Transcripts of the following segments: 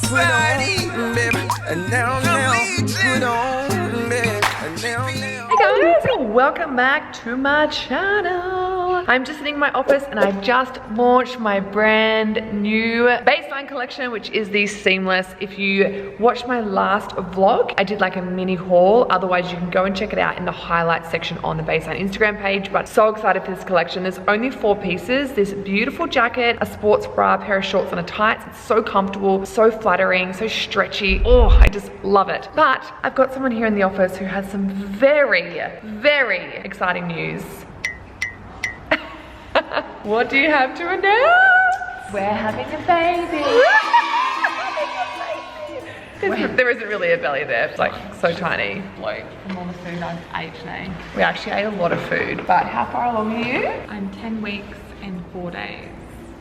Put on, baby, and down, put on, baby, and down. Hey guys, welcome back to my channel. I'm just sitting in my office and I've just launched my brand new BASEINE collection, which is the seamless. If you watched my last vlog, I did like a mini haul. Otherwise, you can go and check it out in the highlights section on the BASEINE Instagram page. But so excited for this collection. There's only 4 pieces. This beautiful jacket, a sports bra, a pair of shorts and a tights. It's so comfortable, so flattering, so stretchy. Oh, I just love it. But I've got someone here in the office who has some very exciting news. What do you have to announce? We're having a baby. There isn't really a belly there. It's like so tiny. Bloat from all the food I've ate today. We actually ate a lot of food. But how far along are you? I'm 10 weeks and 4 days.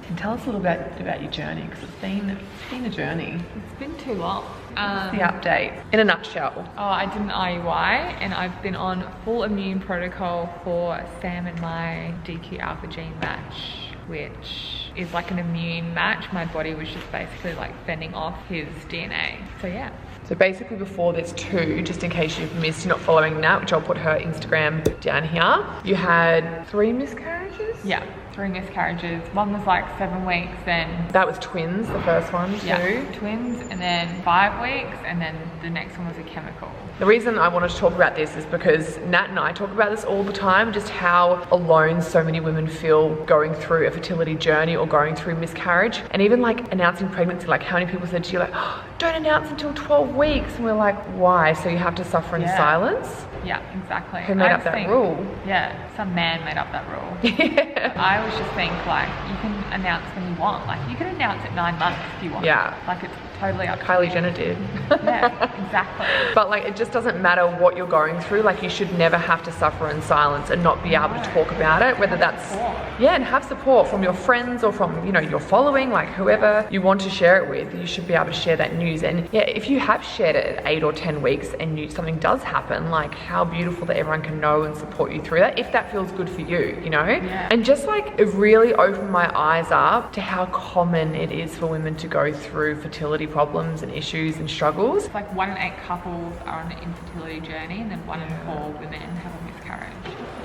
And tell us a little bit about your journey, because it's been a journey. It's been too long. What's the update in a nutshell? Oh, I did an IUI and I've been on full immune protocol for Sam and my DQ alpha gene match, which is like an immune match. My body was just basically like fending off his DNA. So yeah. So basically before there's 2, just in case you've missed, you're not following Nat, which I'll put her Instagram down here. You had 3 miscarriages? Yeah, 3 miscarriages. One was like 7 weeks, then... That was twins, the first one too? Yeah, twins, and then 5 weeks, and then the next one was a chemical. The reason I wanted to talk about this is because Nat and I talk about this all the time, just how alone so many women feel going through a fertility journey or going through miscarriage. And even like announcing pregnancy, like how many people said to you like, oh, don't announce until 12 weeks. And we're like, why? So you have to suffer in silence? Yeah, exactly. Who made up that rule? Yeah, some man made up that rule. Yeah. I always just think like, you can announce when you want. Like you can announce at 9 months if you want. Yeah. Like it's totally up to Kylie you. Jenner did. Yeah, exactly. But like, it just doesn't matter what you're going through. Like you should never have to suffer in silence and not be able to talk about it, whether that's, yeah, and have support from your friends or from, you know, your following, like whoever you want to share it with, you should be able to share that news. And yeah, if you have shared it at 8 or 10 weeks and something does happen, like how beautiful that everyone can know and support you through that, if that feels good for you, you know? Yeah. And just like, it really opened my eyes up to how common it is for women to go through fertility problems and issues and struggles. It's like 1 in 8 couples are on an infertility journey, and then 1 in 4 women have a miscarriage.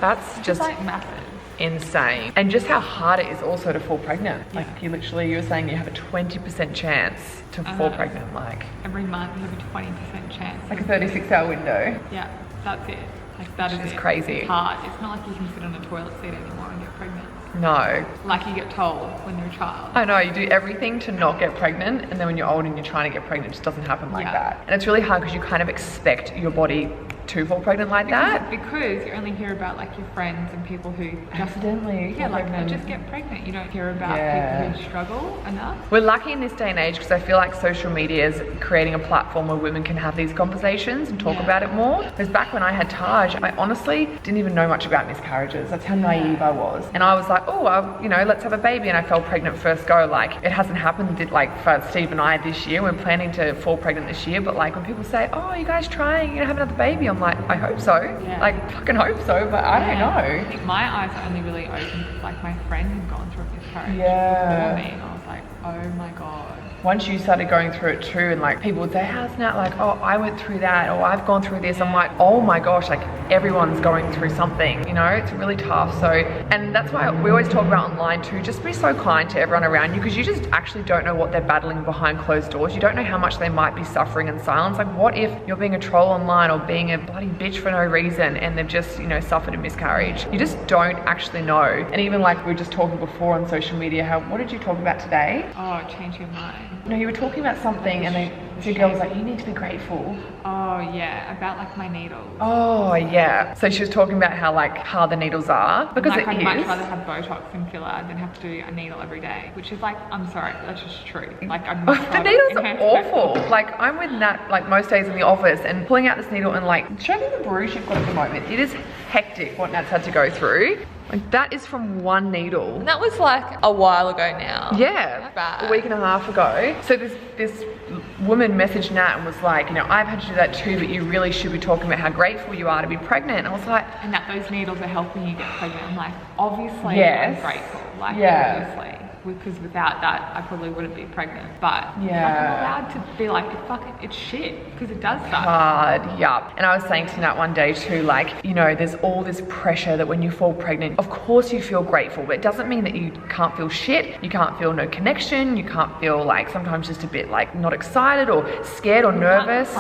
That's just like massive. Insane. And just how hard it is also to fall pregnant. Like you were saying you have a 20% chance to fall pregnant. Like every month you have a 20% chance. Like a 36-hour window. Yeah, that's it. Like that is crazy. It's hard. It's not like you can sit on a toilet seat anymore and get pregnant. No. Like you get told when you're a child. I know, you do everything to not get pregnant, and then when you're old and you're trying to get pregnant, it just doesn't happen like that. And it's really hard because you kind of expect your body to fall pregnant like that. Because you only hear about like your friends and people who accidentally just get pregnant. You don't hear about people who struggle enough. We're lucky in this day and age because I feel like social media is creating a platform where women can have these conversations and talk about it more. Because back when I had Taj, I honestly didn't even know much about miscarriages. That's how naive I was. And I was like, oh, you know, let's have a baby. And I fell pregnant first go. Like it hasn't happened like for Steve and I this year. We're planning to fall pregnant this year. But like when people say, oh, you guys trying, you know, have another baby? I'm like, I hope so. Like fucking hope so, but I don't know. I think my eyes are only really open because like my friend had gone through a miscarriage before me, and I was like, oh my god. Once you started going through it too, and like people would say, how's Nat? Like, oh, I went through that, or I've gone through this. I'm like, oh my gosh, like everyone's going through something, you know? It's really tough. So, and that's why we always talk about online too, just be so kind to everyone around you, because you just actually don't know what they're battling behind closed doors. You don't know how much they might be suffering in silence. Like what if you're being a troll online or being a bloody bitch for no reason and they've just, you know, suffered a miscarriage? You just don't actually know. And even like we were just talking before on social media, what did you talk about today? Oh, change your mind. No, you were talking about something and the girl was like, you need to be grateful. Oh yeah, about like my needles. Oh yeah. So she was talking about how like hard the needles are, because like, it I'd is. much rather have Botox and filler than have to do a needle every day, which is like, I'm sorry, but that's just true. Like I'd much The needles are awful. Like I'm with Nat like most days in the office and pulling out this needle and like, show me the bruise you've got at the moment. It is hectic what Nat's had to go through. Like that is from one needle. And that was like a while ago now. Yeah, a week and a half ago. So this woman messaged Nat and was like, you know, I've had to do that too, but you really should be talking about how grateful you are to be pregnant. And I was like, and that those needles are helping you get pregnant. I'm like, obviously yes. I'm grateful. Like yeah. obviously. because without that, I probably wouldn't be pregnant. But Yeah. I'm allowed to be like, it's shit, because it does suck. Hard, yeah. And I was saying to Nat one day too, like, you know, there's all this pressure that when you fall pregnant, of course you feel grateful, but it doesn't mean that you can't feel shit, you can't feel no connection, you can't feel like sometimes just a bit like not excited or scared or nervous.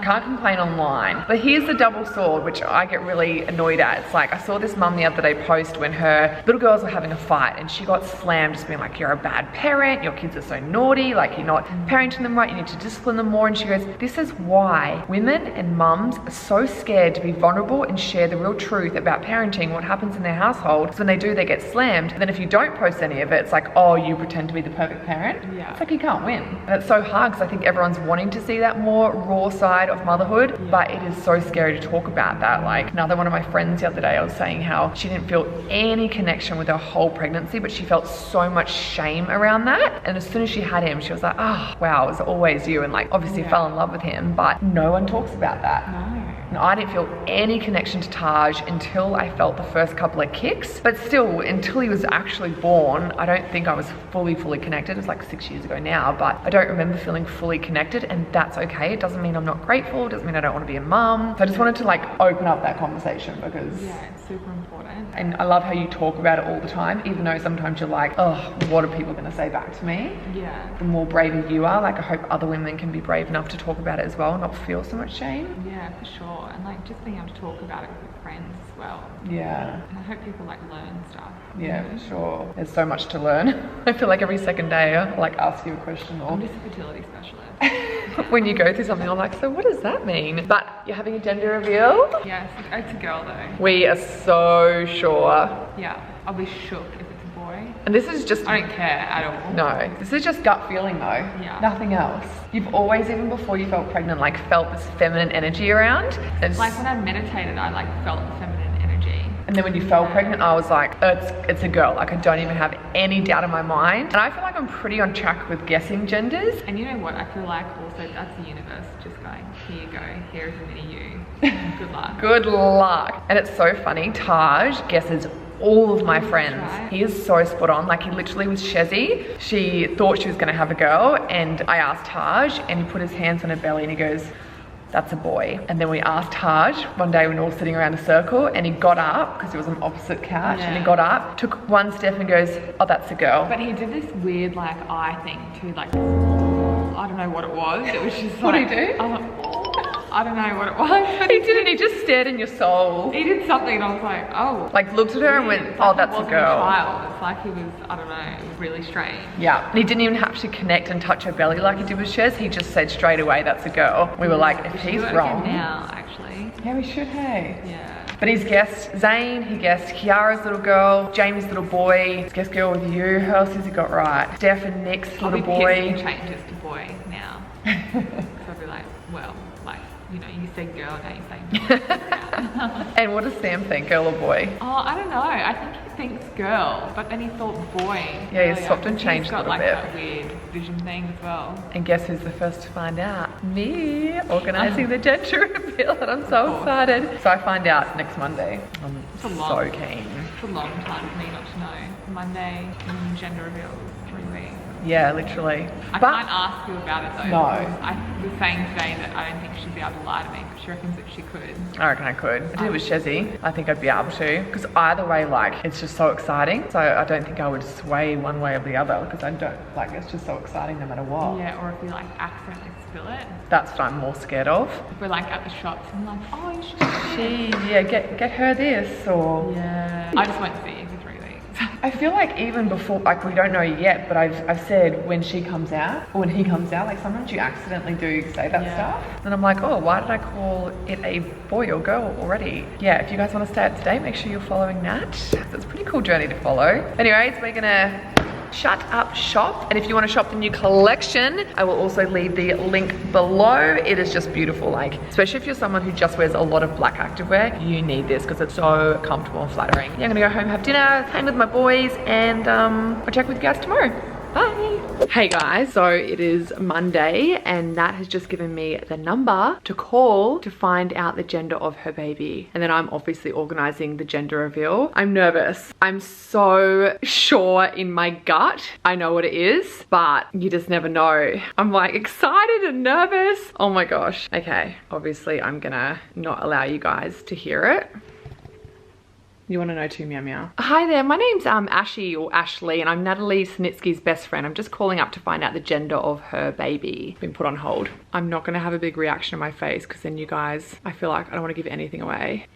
Can't complain online. But here's the double sword, which I get really annoyed at. It's like, I saw this mum the other day post when her little girls were having a fight and she got slammed just being like, you're a bad parent, your kids are so naughty, like you're not parenting them right, you need to discipline them more. And she goes, this is why women and mums are so scared to be vulnerable and share the real truth about parenting, what happens in their household. So when they do, they get slammed. Then if you don't post any of it, it's like, oh, you pretend to be the perfect parent. Yeah. It's like you can't win. And it's so hard because I think everyone's wanting to see that more raw side of motherhood, but it is so scary to talk about that. Like another one of my friends the other day, I was saying how she didn't feel any connection with her whole pregnancy, but she felt so much shame around that. And as soon as she had him, she was like, oh, wow, it was always you. And like obviously fell in love with him, but no one talks about that. No. And I didn't feel any connection to Taj until I felt the first couple of kicks. But still, until he was actually born, I don't think I was fully connected. It was like 6 years ago now, but I don't remember feeling fully connected, and that's okay. It doesn't mean I'm not grateful. It doesn't mean I don't want to be a mum. So I just wanted to like open up that conversation because it's super important. and I love how you talk about it all the time, even though sometimes you're like, oh, what are people going to say back to me? Yeah. The more braver you are, like I hope other women can be brave enough to talk about it as well, not feel so much shame. Yeah, for sure. And like just being able to talk about it with friends as well. Yeah. And I hope people like learn stuff. Yeah, for sure. There's so much to learn. I feel like every second day I like ask you a question or I'm just a fertility specialist. when you go through something, I'm like, so what does that mean? But you're having a gender reveal? Yeah, it's a girl though. We are so sure. Yeah, I'll be shook if it's a boy. And this is just... I don't care at all. No, this is just gut feeling though. Yeah. Nothing else. You've always, even before you felt pregnant, like felt this feminine energy around. And Like when I meditated, I like felt the feminine energy. And then when you fell pregnant, I was like, it's a girl. Like I don't even have any doubt in my mind. And I feel like I'm pretty on track with guessing genders. And you know what? I feel like also that's the universe just going, here you go, here is a mini you. Good luck. Good luck. And it's so funny, Taj guesses all of my friends. Right. He is so spot on. Like he literally was Shezzy. She thought she was gonna have a girl and I asked Taj and he put his hands on her belly and he goes, that's a boy. And then we asked Taj one day when we were all sitting around a circle and he got up because he was on opposite couch and he got up, took one step and goes, oh, that's a girl. But he did this weird like eye thing too, like I don't know what it was. It was just What like, did he do? I don't know what it was. But He didn't, he just stared in your soul. he did something and I was like, oh. Like looked at her and went, It's oh, like that's he a wasn't girl. child. It's like he was, I don't know, it was really strange. Yeah, and he didn't even have to connect and touch her belly like he did with Shez. He just said straight away, that's a girl. We were like, if We should he's do it wrong. again now, actually. Yeah, we should, hey. Yeah. But he's guessed Zane, he guessed Kiara's little girl, Jamie's little boy, he's guessed girl with you. Who else has he got right? Steph and Nick's I'll little be boy. pissed if he changes to boy now. So I'll be like, well, like, you know, you said girl, now you're saying boy. And what does Sam think, girl or boy? Oh, I don't know. I think he thinks girl, but then he thought boy. Yeah, he's earlier, swapped and 'cause changed he's a got little like bit. that weird vision thing as well. And guess who's the first to find out? Me, organising the gender reveal, and I'm so excited. So I find out next Monday. I'm It's a so long- keen. It's a long time for me not to know. Monday, gender reveal, 3 weeks. Yeah, literally. I can't ask you about it though. No. Because I was saying today that I don't think she'd be able to lie to me, but she reckons that she could. I reckon I could. I did it with Shezzy. I think I'd be able to. Because either way, like, it's just so exciting. So I don't think I would sway one way or the other because I don't, like, it's just so exciting no matter what. Yeah, or if you like accidentally spill it. That's what I'm more scared of. If we're like at the shops and like, oh, you should do this. Yeah, get her this or... Yeah. I just won't see you for 3 weeks. I feel like even before, like we don't know yet, but I've said when she comes out, or when he comes out, like sometimes you accidentally do say that stuff. And I'm like, oh, why did I call it a boy or girl already? Yeah, if you guys want to stay up to date, make sure you're following Nat. So it's a pretty cool journey to follow. Anyways, we're gonna shut up shop, and if you want to shop the new collection, I will also leave the link below. It is just beautiful, like especially if you're someone who just wears a lot of black activewear, you need this because it's so comfortable and flattering. Yeah, I'm gonna go home, have dinner, hang with my boys, and I'll check with you guys tomorrow. Bye. Hey guys, so it is Monday and Nat has just given me the number to call to find out the gender of her baby. And then I'm obviously organizing the gender reveal. I'm nervous. I'm so sure in my gut I know what it is, but you just never know. I'm like excited and nervous. Oh my gosh. Okay, obviously I'm gonna not allow you guys to hear it. You want to know too, meow meow? Hi there, my name's Ashy or Ashley and I'm Natalie Snitsky's best friend. I'm just calling up to find out the gender of her baby. Been put on hold. I'm not going to have a big reaction on my face because then you guys, I feel like I don't want to give anything away.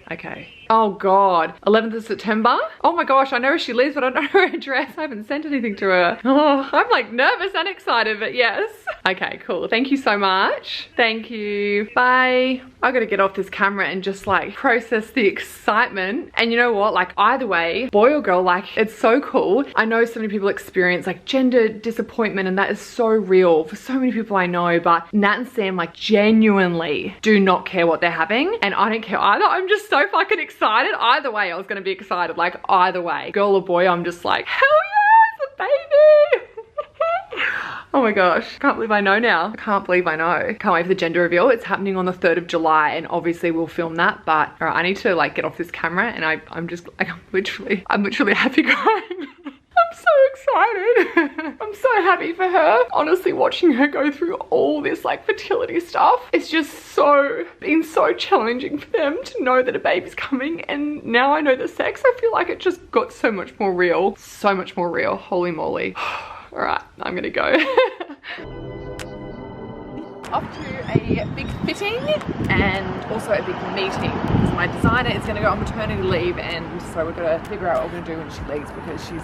Okay. Oh God, 11th of September? Oh my gosh, I know where she lives, but I don't know her address. I haven't sent anything to her. Oh, I'm like nervous and excited, but yes. Okay, cool. Thank you so much. Thank you. Bye. I gotta get off this camera and just like process the excitement. And you know what? Like either way, boy or girl, like it's so cool. I know so many people experience like gender disappointment and that is so real for so many people I know, but Nat and Sam like genuinely do not care what they're having. And I don't care either. I'm just so fucking excited. Either way, I was gonna be excited. Like either way, girl or boy, I'm just like, hell yeah, it's a baby. Oh my gosh, can't believe I know now. I can't believe I know. Can't wait for the gender reveal. It's happening on the 3rd of July and obviously we'll film that, but all right, I need to like get off this camera and I'm just like, I'm literally happy crying. I'm so excited. I'm so happy for her. Honestly, watching her go through all this like fertility stuff, it's just been so challenging for them to know that a baby's coming, and now I know the sex, I feel like it just got so much more real. So much more real, holy moly. All right, I'm gonna go. Off to a big fitting and also a big meeting because my designer is gonna go on maternity leave, and so we're gonna figure out what we're gonna do when she leaves because she's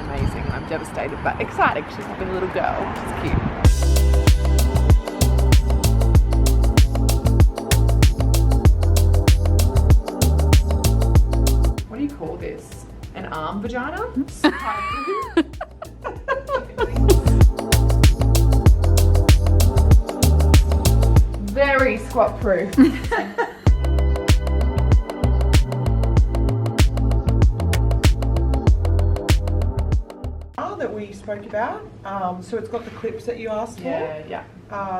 amazing. I'm devastated but excited because she's having a little girl, which is cute. What do you call this? An arm vagina? Very squat proof. That we spoke about, so it's got the clips that you asked for.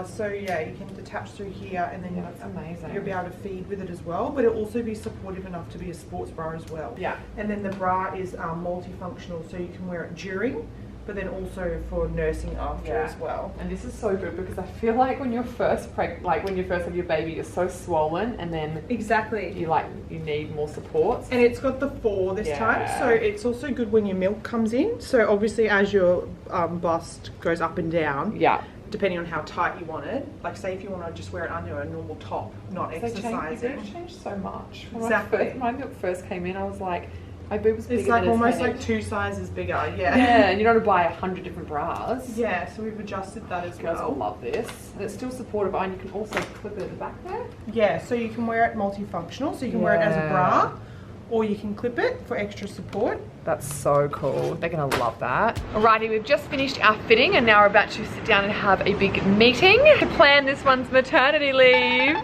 So yeah, you can detach through here and then that's amazing. You'll be able to feed with it as well, but it'll also be supportive enough to be a sports bra as well. Yeah. And then the bra is multifunctional, so you can wear it during, but then also for nursing after as well. And this is so good because I feel like when you're first when you first have your baby, you're so swollen, and then exactly you need more support. And it's got the 4 this time, so it's also good when your milk comes in. So obviously as your bust goes up and down, depending on how tight you want it, like say if you want to just wear it under a normal top, not exercising. It's changed so much. Exactly. When my milk first came in, I was like, my boob was bigger. It's like than almost head. like 2 sizes bigger, Yeah, and you don't want to buy 100 different bras. Yeah, so we've adjusted that as well. Girls will love this. And it's still supportive, and you can also clip it at the back there. Yeah, so you can wear it multifunctional, so you can wear it as a bra, or you can clip it for extra support. That's so cool. They're gonna love that. Alrighty, we've just finished our fitting and now we're about to sit down and have a big meeting to plan this one's maternity leave.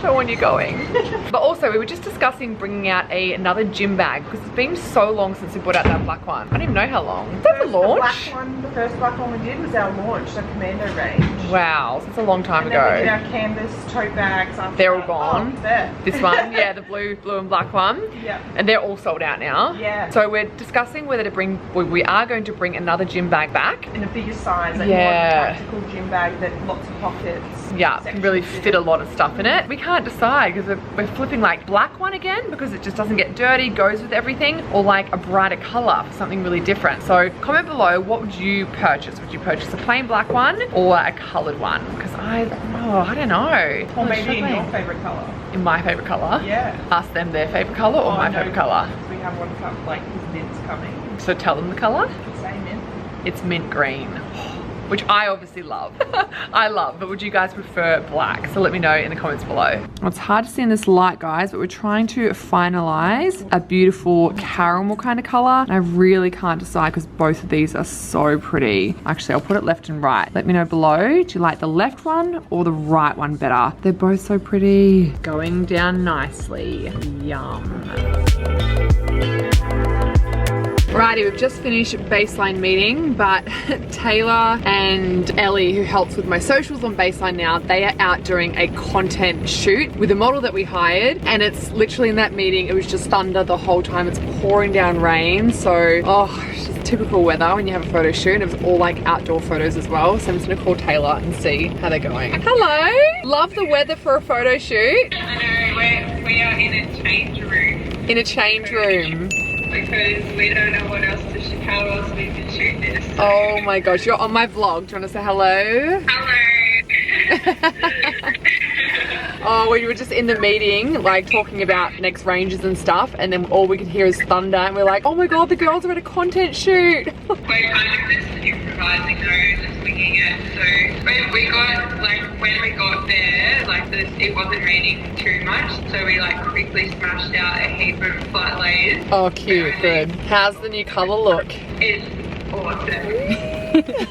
So when you're going. But also we were just discussing bringing out another gym bag because it's been so long since we brought out that black one. I don't even know how long. Is that the launch? The first black one we did was our launch, the Commando range. Wow, that's a long time ago. And then we did our canvas tote bags after they're all gone. Oh, there. This one, yeah, the blue and black one. Yeah. And they're all sold out now. Yeah. So we're discussing whether to bring, we are going to bring another gym bag back. In a bigger size, like more of a tactical gym bag that lots of pockets. Yeah, can really fit a lot of stuff in it. We can't decide because we're flipping like black one again because it just doesn't get dirty, goes with everything, or like a brighter color for something really different. So comment below, what would you purchase? Would you purchase a plain black one or a colored one? Because I don't know. Or maybe in your favorite color. In my favorite color? Yeah. Ask them their favorite color or my favorite color. We have one come, like his mint's coming. So tell them the color. Say mint. It's mint green, which I obviously love. I love, but would you guys prefer black? So let me know in the comments below. It's hard to see in this light, guys, but we're trying to finalize a beautiful caramel kind of color. And I really can't decide because both of these are so pretty. Actually, I'll put it left and right. Let me know below, do you like the left one or the right one better? They're both so pretty. Going down nicely. Yum. Righty, we've just finished baseline meeting, but Taylor and Ellie, who helps with my socials on Baseline now, they are out doing a content shoot with a model that we hired, and it's literally in that meeting, it was just thunder the whole time. It's pouring down rain, so it's just typical weather when you have a photo shoot, and it was all like outdoor photos as well. So I'm just gonna call Taylor and see how they're going. Hello! Love the weather for a photo shoot. I know, we are in a change room. In a change room. Because we don't know what else to shoot, how else we can shoot this. So. Oh my gosh, you're on my vlog. Do you want to say hello? Hello. Oh, we were just in the meeting, like talking about next ranges and stuff, and then all we could hear is thunder, and we're like, oh my god, the girls are at a content shoot. We're kind of just improvising though, just winging it. So when we got there, like it wasn't raining too much, so we like quickly smashed out a heap of flat layers. Oh, cute, good. How's the new colour look? It's awesome.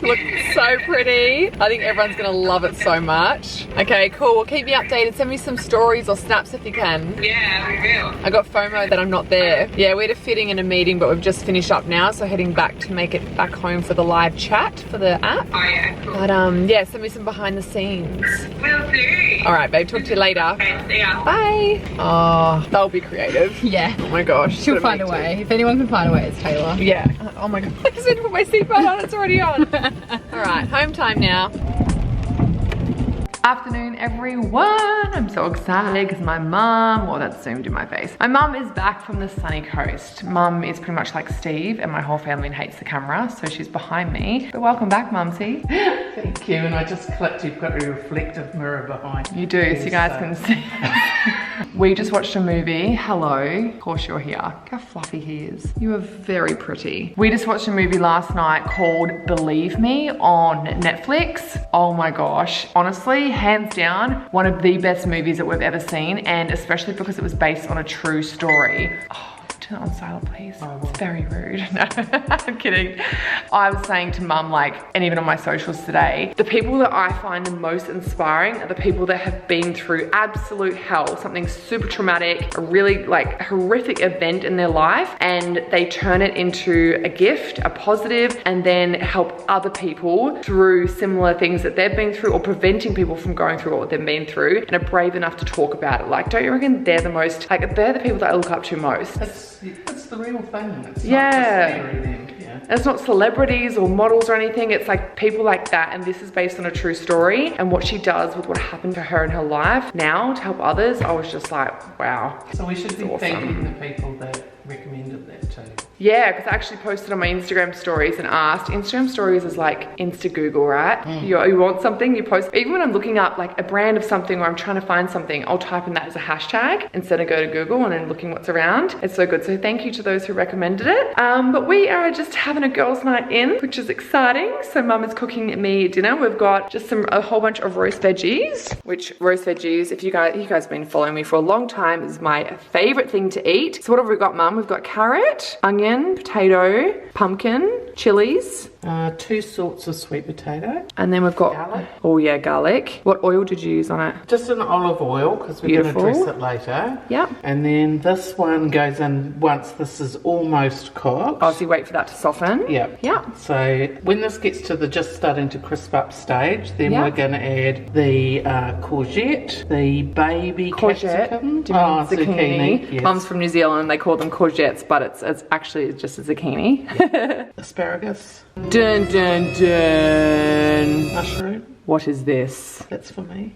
Looks so pretty. I think everyone's gonna love it so much. Okay, cool. Well, keep me updated. Send me some stories or snaps if you can. Yeah, we will. I got FOMO that I'm not there. Yeah, we had a fitting in a meeting, but we've just finished up now, so heading back to make it back home for the live chat for the app. Oh yeah, cool. But yeah, send me some behind the scenes. Will do. All right, babe. Talk to you later. Okay, see ya. Bye. Oh, they'll be creative. Yeah. Oh my gosh. She'll find a way. If anyone can find a way, it's Taylor. Yeah. Oh my god. I just had to put my seatbelt on. It's already on. All right, home time now. Afternoon, everyone. I'm so excited because my mum, well, that's zoomed in my face. My mum is back from the sunny coast. Mum is pretty much like Steve, and my whole family hates the camera, so she's behind me. But welcome back, Mumsy. Thank you, and I just clicked, you've got a reflective mirror behind. You do, so you guys can see. We just watched a movie. Hello. Of course you're here. Look how fluffy he is. You are very pretty. We just watched a movie last night called Believe Me on Netflix. Oh my gosh. Honestly, hands down, one of the best movies that we've ever seen, and especially because it was based on a true story. Oh, turn it on silent, please. It's very rude. No, I'm kidding. I was saying to Mum, like, and even on my socials today, the people that I find the most inspiring are the people that have been through absolute hell, something super traumatic, a really like horrific event in their life, and they turn it into a gift, a positive, and then help other people through similar things that they've been through, or preventing people from going through what they've been through, and are brave enough to talk about it. Like, don't you reckon they're the most, like, they're the people that I look up to most? It's the real thing. It's yeah. not just everything. Yeah. It's not celebrities or models or anything. It's like people like that, and this is based on a true story, and what she does with what happened to her in her life now to help others. I was just like, wow. So we should be awesome. thanking the people that recommended that too. Yeah, because I actually posted on my Instagram stories and asked. Instagram stories is like Insta Google, right? You want something, you post. Even when I'm looking up like a brand of something, or I'm trying to find something, I'll type in that as a hashtag instead of go to Google and then looking what's around. It's so good. So thank you to those who recommended it. But we are just having a girls' night in, which is exciting. So Mum is cooking me dinner. We've got just a whole bunch of roast veggies, which roast veggies, if you guys have been following me for a long time, is my favorite thing to eat. So what have we got, Mum? We've got carrot, onion, potato, pumpkin, chilies. 2 sorts of sweet potato. And then we've got, garlic. Oh yeah, garlic. What oil did you use on it? Just an olive oil, because we're going to dress it later. Yep. And then this one goes in once this is almost cooked. Oh, so you wait for that to soften? Yep. Yep. So when this gets to the just starting to crisp up stage, then Yep. we're going to add the courgette, the baby capsicum. Do you mean zucchini? Yes. Mum's from New Zealand, they call them courgettes, but it's actually just a zucchini. Asparagus. Dun dun dun. Mushroom. What is this? That's for me.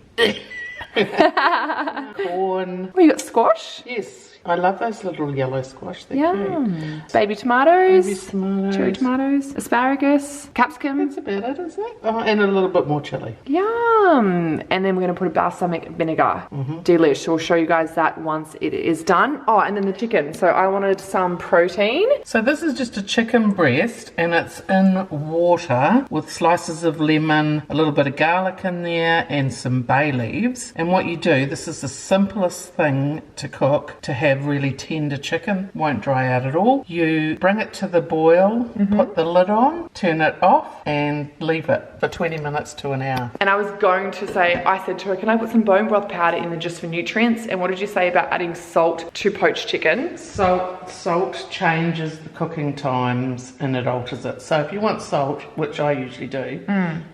Corn. Oh, you got squash? Yes. I love those little yellow squash. They're Yum. cute. Baby tomatoes. Baby tomatoes. Cherry tomatoes. Asparagus. Capsicum. That's about it, isn't it? Oh, and a little bit more chili. Yum. And then we're going to put a balsamic vinegar. Delish. We'll show you guys that once it is done. Oh, and then the chicken. So I wanted some protein. So this is just a chicken breast, and it's in water with slices of lemon, a little bit of garlic in there, and some bay leaves. And what you do, this is the simplest thing to cook, to have have really tender chicken, won't dry out at all. You bring it to the boil, put the lid on, turn it off, and leave it for 20 minutes to an hour. And I was going to say, I said to her, can I put some bone broth powder in there just for nutrients? And what did you say about adding salt to poached chicken? Salt changes the cooking times and it alters it. So if you want salt, which I usually do,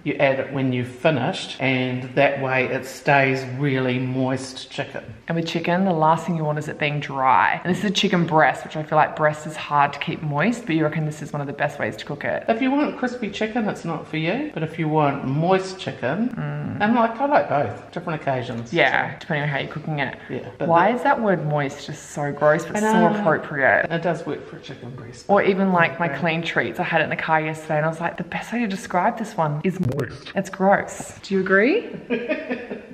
you add it when you've finished, and that way it stays really moist chicken. And with chicken, the last thing you want is it being dry. And this is a chicken breast, which I feel like breast is hard to keep moist, but you reckon this is one of the best ways to cook it? If you want crispy chicken, it's not for you. But if you want moist chicken, and I like both, different occasions. Yeah, depending on how you're cooking it. Yeah. Why is that word moist just so gross, but so appropriate? It does work for a chicken breast. Or even like my clean treats. I had it in the car yesterday and I was like, the best way to describe this one is moist. It's gross. Do you agree?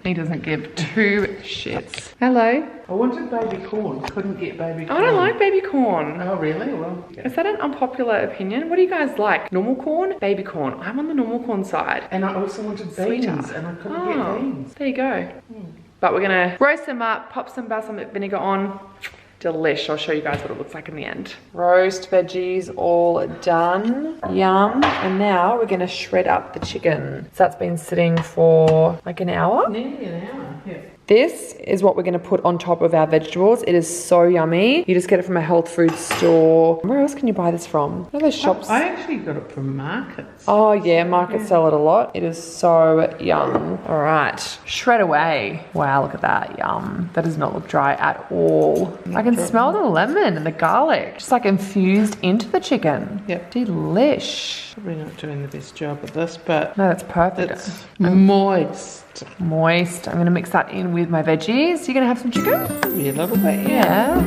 He doesn't give two shits. Hello. I wanted baby corn, couldn't get baby corn. I don't like baby corn. Oh really? Well, yeah. Is that an unpopular opinion? What do you guys like? Normal corn? Baby corn? I'm on the normal corn side. And I also wanted beans, and I couldn't get beans. There you go. But we're gonna roast them up, pop some balsamic vinegar on. Delish. I'll show you guys what it looks like in the end. Roast veggies all done. Yum. And now we're gonna shred up the chicken. So that's been sitting for like an hour. Nearly an hour, yeah. This is what we're gonna put on top of our vegetables. It is so yummy. You just get it from a health food store. Where else can you buy this from? What are those shops? I actually got it from markets. Oh yeah, markets sell it a lot. It is so yum. All right, shred away. Wow, look at that, yum. That does not look dry at all. I can smell the lemon and the garlic, just like infused into the chicken. Yep. Delish. Probably not doing the best job of this, but No, that's perfect. it's moist. Moist. I'm gonna mix that in with my veggies. You're gonna have some chicken? Yeah, a little bit, Yeah.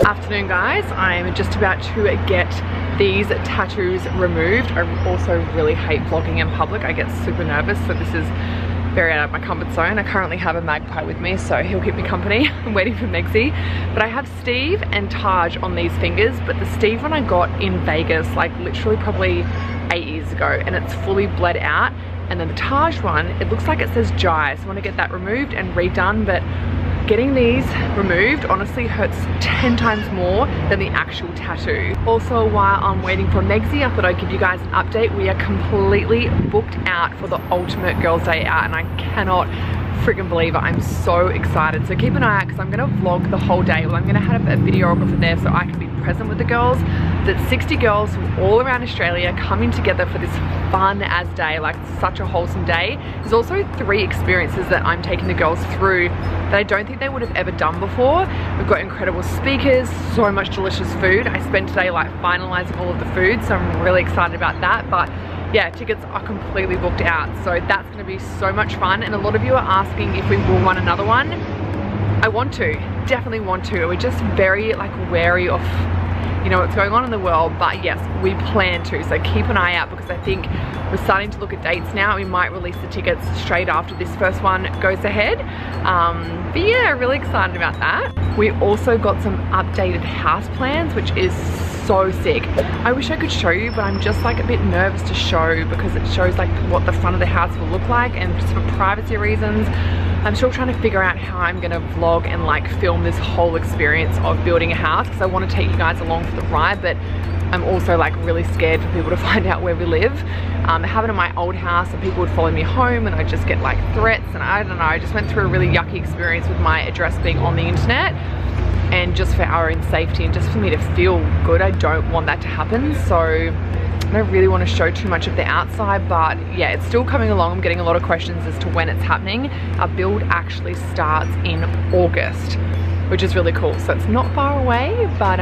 Afternoon guys, I'm just about to get these tattoos removed. I also really hate vlogging in public. I get super nervous, so this is very out of my comfort zone. I currently have a magpie with me, so he'll keep me company. I'm waiting for Megsy. But I have Steve and Taj on these fingers, but the Steve one I got in Vegas, like literally probably 8 years ago, and it's fully bled out. And then the Taj one, it looks like it says Jai, so I want to get that removed and redone, but getting these removed honestly hurts 10 times more than the actual tattoo. Also, while I'm waiting for Megsy, I thought I'd give you guys an update. We are completely booked out for the ultimate girls day out, and I cannot freaking believe it. I'm so excited. So keep an eye out because I'm gonna vlog the whole day. Well, I'm gonna have a videographer there so I can be present with the girls. That's 60 girls from all around Australia coming together for this fun as day, like such a wholesome day. There's also 3 experiences that I'm taking the girls through that I don't think they would have ever done before. We've got incredible speakers, so much delicious food. I spent today like finalizing all of the food, so I'm really excited about that. But yeah, tickets are completely booked out, so that's going to be so much fun. And a lot of you are asking if we will run another one. I want to, definitely want to. We're just very like wary of, you know, what's going on in the world, but yes, we plan to, so keep an eye out because I think we're starting to look at dates now. We might release the tickets straight after this first one goes ahead. But yeah, really excited about that. We also got some updated house plans, which is so sick. I wish I could show you, but I'm just like a bit nervous to show because it shows like what the front of the house will look like, and just for privacy reasons, I'm still trying to figure out how I'm gonna vlog and like film this whole experience of building a house because I want to take you guys along for the ride, but I'm also like really scared for people to find out where we live. It happened in my old house and people would follow me home and I just get like threats, and I don't know, I just went through a really yucky experience with my address being on the internet. And just for our own safety and just for me to feel good, I don't want that to happen. So I don't really want to show too much of the outside, but yeah, it's still coming along. I'm getting a lot of questions as to when it's happening. Our build actually starts in August, which is really cool. So it's not far away, but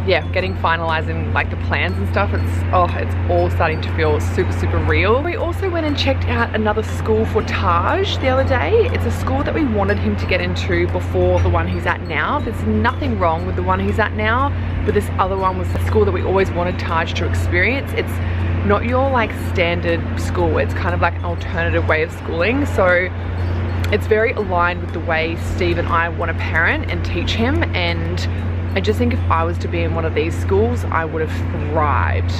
yeah, getting finalizing like the plans and stuff. It's all starting to feel super, super real. We also went and checked out another school for Taj the other day. It's a school that we wanted him to get into before the one he's at now. There's nothing wrong with the one he's at now, but this other one was the school that we always wanted Taj to experience. It's not your like standard school. It's kind of like an alternative way of schooling. So it's very aligned with the way Steve and I want to parent and teach him, and I just think if I was to be in one of these schools, I would have thrived.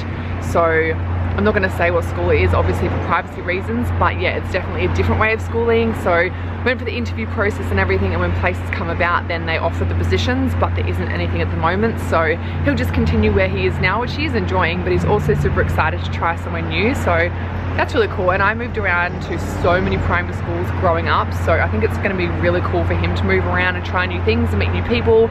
So I'm not going to say what school it is, obviously for privacy reasons, but yeah, it's definitely a different way of schooling. So went for the interview process and everything, and when places come about, then they offer the positions, but there isn't anything at the moment. So he'll just continue where he is now, which he is enjoying, but he's also super excited to try somewhere new. So that's really cool. And I moved around to so many primary schools growing up, so I think it's going to be really cool for him to move around and try new things and meet new people.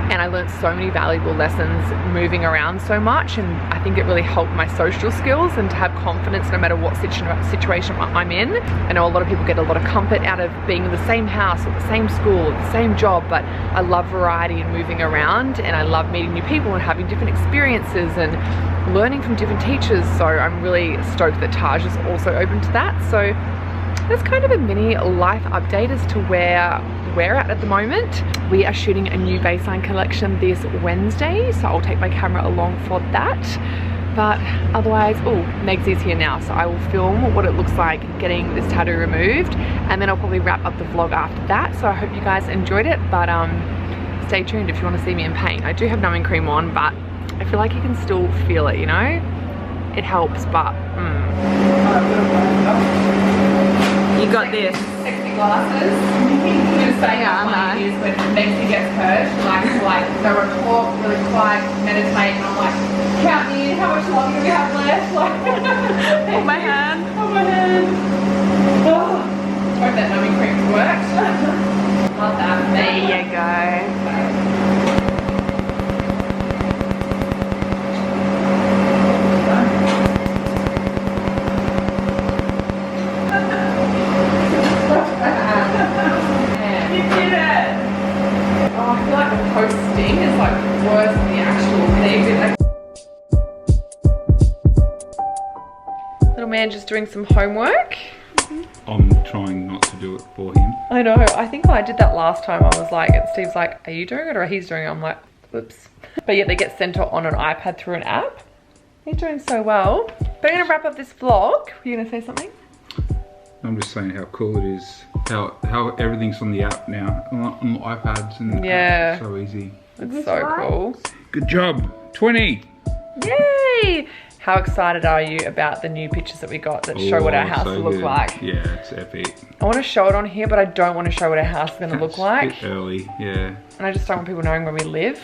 And I learned so many valuable lessons moving around so much, and I think it really helped my social skills and to have confidence no matter what situation I'm in. I know a lot of people get a lot of comfort out of being in the same house or the same school or the same job, but I love variety and moving around, and I love meeting new people and having different experiences and learning from different teachers. So I'm really stoked that Taj is also open to that. So that's kind of a mini life update as to where we're at the moment. We are shooting a new Baseine collection this Wednesday, so I'll take my camera along for that. But otherwise, oh, Megs is here now, so I will film what it looks like getting this tattoo removed, and then I'll probably wrap up the vlog after that. So I hope you guys enjoyed it, but stay tuned if you want to see me in pain. I do have numbing cream on, but I feel like you can still feel it, you know? It helps, but You got this. Sexy glasses. I'm gonna say how funny it is when Lexi gets hers. She likes to like go and talk, really quiet, meditate, and I'm like, count me in, how much longer do we have left? Like, hold my hand. Hold my hand. Oh, hope that numbing cream worked. Love that. There you go. Posting is like worse than the actual thing. Little man just doing some homework. I'm trying not to do it for him. I know, I think I did that last time. I was like, and Steve's like, are you doing it or he's doing it? I'm like, whoops. But yet they get sent on an iPad through an app. He's doing so well. But I'm gonna wrap up this vlog. Were you gonna say something? I'm just saying how cool it is. How everything's on the app now, on the iPads, and yeah, it's so easy. It's so cool. Good job, 20. Yay! How excited are you about the new pictures that we got that show what our house so will look good. like? Yeah, it's epic. I want to show it on here, but I don't want to show what our house is going to look like. It's a bit early, yeah. And I just don't want people knowing where we live.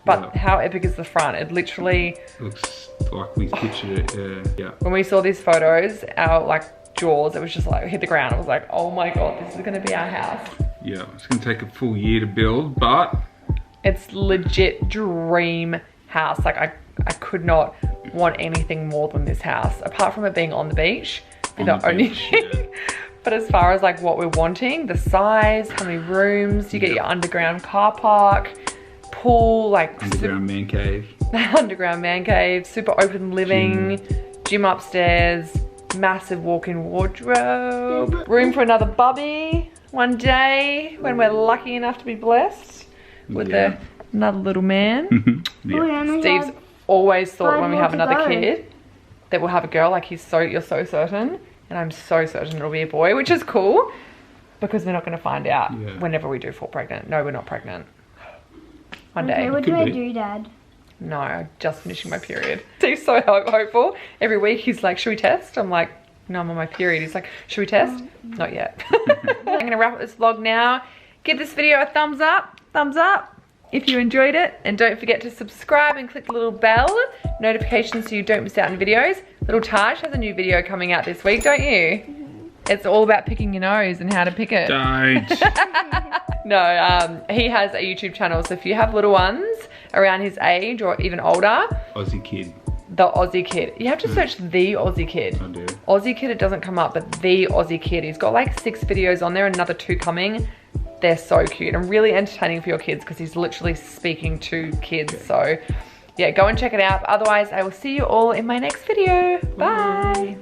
But how epic is the front? It literally looks like we pictured it. Yeah. When we saw these photos, our like jaws, it was just like hit the ground. I was like, oh my god, this is going to be our house. Yeah, it's going to take a full year to build, but it's legit dream house. Like I could not want anything more than this house, apart from it being on the beach. The only thing. Yeah. But as far as like what we're wanting, the size, how many rooms, you get your underground car park, pool, like underground man cave. Underground man cave, super open living, gym upstairs, massive walk-in wardrobe, room for another bubby one day when we're lucky enough to be blessed with another little man. Steve's always thought when we have another kid that we'll have a girl. Like you're so certain, and I'm so certain it'll be a boy, which is cool because we're not going to find out whenever we do fall pregnant. No, we're not pregnant. One day. Okay, what do I do, Dad? No, I'm just finishing my period. Steve's so hopeful. Every week he's like, should we test? I'm like, no, I'm on my period. He's like, should we test? Not yet. I'm gonna wrap up this vlog now. Give this video a thumbs up if you enjoyed it, and don't forget to subscribe and click the little bell notification so you don't miss out on videos. Little Taj has a new video coming out this week, don't you? It's all about picking your nose and how to pick it. Don't. No, he has a YouTube channel, so if you have little ones around his age or even older. Aussie Kid. The Aussie Kid. You have to search The Aussie Kid. I do. Aussie Kid, it doesn't come up, but The Aussie Kid. He's got like 6 videos on there, another 2 coming. They're so cute and really entertaining for your kids because he's literally speaking to kids. So yeah, go and check it out. Otherwise, I will see you all in my next video. Bye.